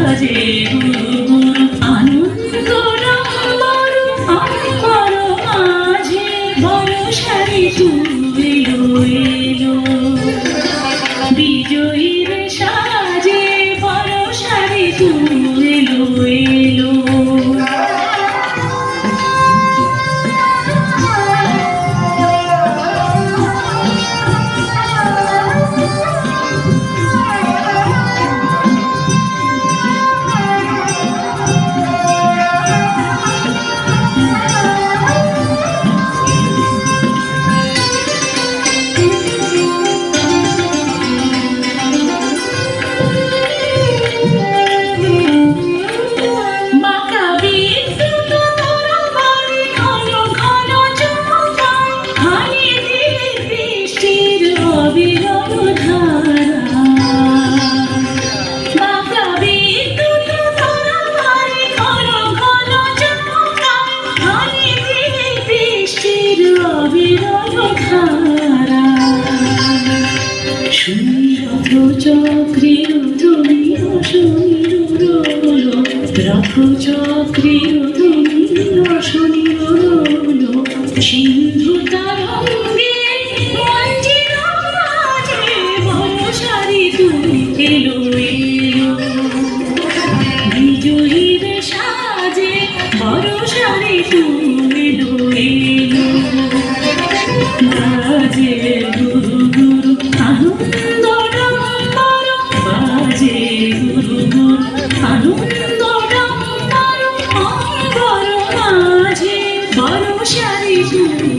বাজে গুরু গুরু আনন্দ নম্বর অম্বর মাঝে বর্ষারি এলো এলো বিজয়ীর সাজে বর্ষারি এলো এলো চক্রের ধ্বনি শনির রোল রথ চক্রের ধ্বনি শনির রোল সিন্ধু তরঙ্গে মঞ্জির মাঝে বর্ষারি তুমি এলো এলো বিজয়ীর সাজে বর্ষারি তুমি এলো এলো বাজে গুরু গুরু আনন্দ নম্বর বাজে গুরু গুরু আনন্দ নম্বর অম্বর মাঝে বর্ষারি তুমি